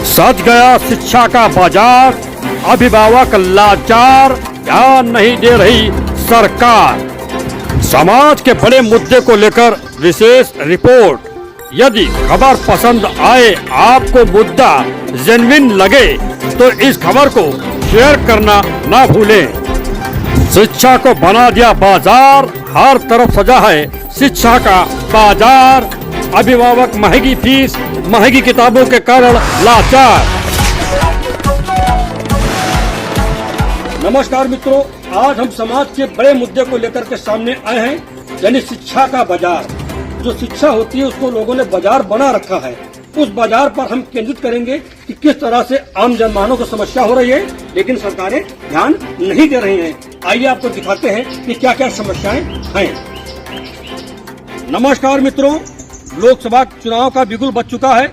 सज गया शिक्षा का बाजार, अभिभावक लाचार, ध्यान नहीं दे रही सरकार। समाज के बड़े मुद्दे को लेकर विशेष रिपोर्ट। यदि खबर पसंद आए, आपको मुद्दा जेन्युइन लगे, तो इस खबर को शेयर करना ना भूलें। शिक्षा को बना दिया बाजार, हर तरफ सजा है शिक्षा का बाजार। अभिभावक महंगी फीस, महंगी किताबों के कारण लाचार। नमस्कार मित्रों, आज हम समाज के बड़े मुद्दे को लेकर के सामने आए हैं, यानी शिक्षा का बाजार। जो शिक्षा होती है उसको लोगों ने बाजार बना रखा है। उस बाजार पर हम केंद्रित करेंगे कि किस तरह से आम जनमानों को समस्या हो रही है, लेकिन सरकारें ध्यान नहीं दे रही हैं। आइए आपको दिखाते हैं कि क्या क्या समस्याएं हैं। नमस्कार मित्रों, लोकसभा चुनाव का बिगुल बज चुका है।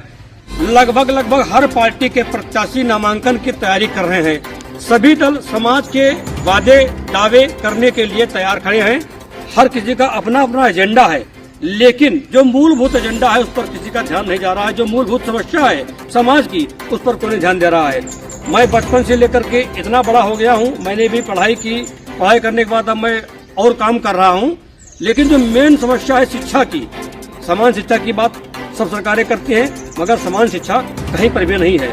लगभग हर पार्टी के प्रत्याशी नामांकन की तैयारी कर रहे हैं। सभी दल समाज के वादे दावे करने के लिए तैयार खड़े हैं। हर किसी का अपना अपना एजेंडा है, लेकिन जो मूलभूत एजेंडा है उस पर किसी का ध्यान नहीं जा रहा है। जो मूलभूत समस्या है समाज की, उस पर कोई ध्यान दे रहा है। मैं बचपन से लेकर के इतना बड़ा हो गया हूँ, मैंने भी पढ़ाई की। पढ़ाई करने के बाद अब मैं और काम कर रहा हूँ, लेकिन जो मेन समस्या है शिक्षा की, समान शिक्षा की बात सब सरकारें करती हैं, मगर समान शिक्षा कहीं पर भी नहीं है।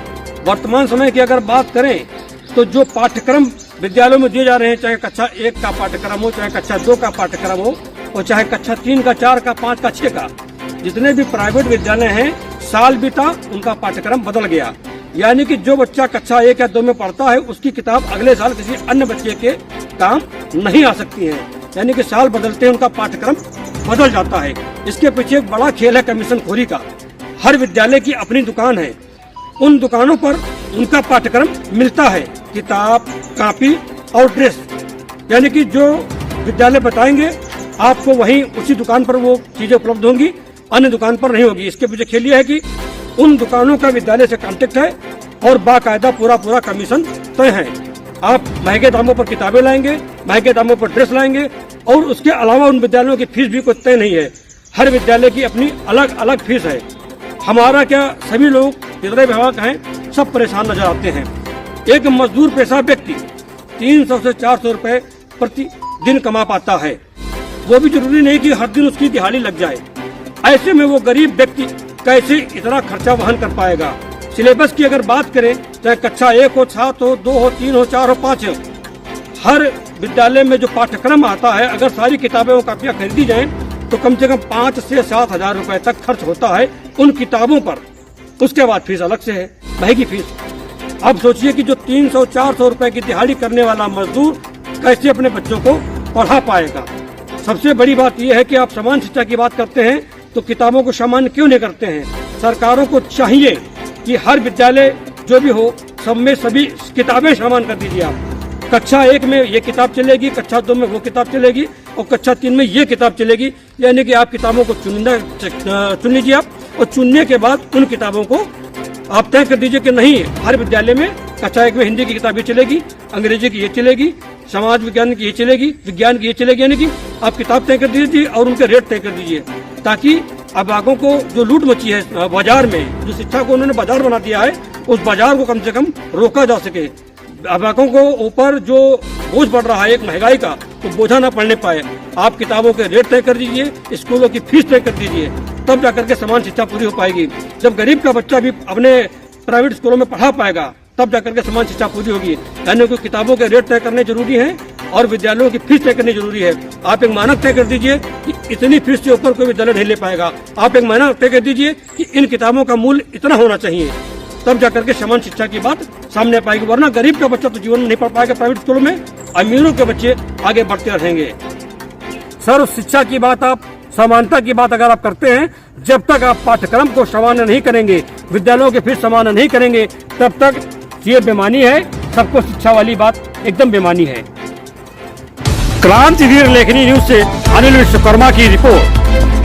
वर्तमान समय की अगर बात करें तो जो पाठ्यक्रम विद्यालयों में दिए जा रहे हैं, चाहे कक्षा 1 का पाठ्यक्रम हो, चाहे कक्षा 2 का पाठ्यक्रम हो, और चाहे कक्षा 3 का, 4 का, 5 का, 6 का, जितने भी प्राइवेट विद्यालय हैं, साल बीता उनका पाठ्यक्रम बदल गया। यानी कि जो बच्चा कक्षा 1 या 2 में पढ़ता है, उसकी किताब अगले साल किसी अन्य बच्चे के काम नहीं आ सकती है। यानी कि साल बदलते उनका पाठ्यक्रम बदल जाता है। इसके पीछे एक बड़ा खेल है कमीशन खोरी का। हर विद्यालय की अपनी दुकान है, उन दुकानों पर उनका पाठ्यक्रम मिलता है, किताब, कॉपी और ड्रेस। यानी कि जो विद्यालय बताएंगे आपको वहीं उसी दुकान पर वो चीजें उपलब्ध होंगी, अन्य दुकान पर नहीं होगी। इसके पीछे खेल ये है कि उन दुकानों का विद्यालय से कांटेक्ट है और बाकायदा पूरा कमीशन तय है। आप महंगे दामों पर किताबें लाएंगे, महंगे दामों पर ड्रेस लाएंगे, और उसके अलावा उन विद्यालयों की फीस भी कोई तय नहीं है। हर विद्यालय की अपनी अलग अलग फीस है। हमारा क्या, सभी लोग जितने विभाग हैं सब परेशान नजर आते हैं। एक मजदूर पेशा व्यक्ति 300 से 400 रुपए प्रति दिन कमा पाता है। वो भी जरूरी नहीं कि हर दिन उसकी दिहाड़ी लग जाए। ऐसे में वो गरीब व्यक्ति कैसे इतना खर्चा वहन कर पाएगा। सिलेबस की अगर बात करें, चाहे कक्षा 1 हो, 7 हो, 2 हो, 3 हो, 4 हो, 5 हो, हर विद्यालय में जो पाठ्यक्रम आता है, अगर सारी किताबें और कापियां खरीदी जाएं तो कम से कम 5 से 7 हजार रुपए तक खर्च होता है उन किताबों पर। उसके बाद फीस अलग से है, महंगी फीस। अब सोचिए कि जो 300-400 रुपए की दिहाड़ी करने वाला मजदूर कैसे अपने बच्चों को पढ़ा पाएगा। सबसे बड़ी बात यह है कि आप समान शिक्षा की बात करते हैं तो किताबों को समान क्यों नहीं करते हैं। सरकारों को चाहिए कि हर विद्यालय जो भी हो, सब में सभी किताबें समान कर दीजिए। आप कक्षा 1 में ये किताब चलेगी, कक्षा 2 में वो किताब चलेगी, और कक्षा 3 में ये किताब चलेगी। यानी कि आप किताबों को चुन लीजिए आप, और चुनने के बाद उन किताबों को आप तय कर दीजिए कि नहीं, हर विद्यालय में कक्षा 1 में हिंदी की किताब ये चलेगी, अंग्रेजी की ये चलेगी, समाज विज्ञान की ये चलेगी, विज्ञान की ये चलेगी। यानी कि आप किताब तय कर दीजिए और उनके रेट तय कर दीजिए, ताकि अभिभावकों को जो लूट मची है बाजार में, जो शिक्षा को उन्होंने बाजार बना दिया है, उस बाजार को कम से कम रोका जा सके। अभिभावकों को ऊपर जो बोझ बढ़ रहा है एक महंगाई का, तो बोझा न पड़ने पाए। आप किताबों के रेट तय कर दीजिए, स्कूलों की फीस तय कर दीजिए, तब जाकर के समान शिक्षा पूरी हो पाएगी। जब गरीब का बच्चा भी अपने प्राइवेट स्कूलों में पढ़ा पाएगा, तब जाकर के समान शिक्षा पूरी होगी। यानी कि किताबों के रेट तय करने जरूरी है और विद्यालयों की फीस तय करनी जरूरी है। आप एक मानक तय कर दीजिए कि इतनी फीस से ऊपर कोई विद्यालय नहीं ले पाएगा। आप एक मानक तय कर दीजिए कि इन किताबों का मूल्य इतना होना चाहिए, तब जाकर के समान शिक्षा की बात सामने पाएगी। वरना गरीब का बच्चा तो जीवन में नहीं पढ़ पाएगा प्राइवेट स्कूलों में, अमीरों के बच्चे आगे बढ़ते रहेंगे। सर्व शिक्षा की बात, आप समानता की बात अगर आप करते हैं, जब तक आप पाठ्यक्रम को सामान्य नहीं करेंगे, विद्यालयों के फीस सामान्य नहीं करेंगे, तब तक ये बेमानी है। सबको शिक्षा वाली बात एकदम बेमानी है। क्रांतिवीर लेखनी न्यूज से अनिल विश्वकर्मा की रिपोर्ट।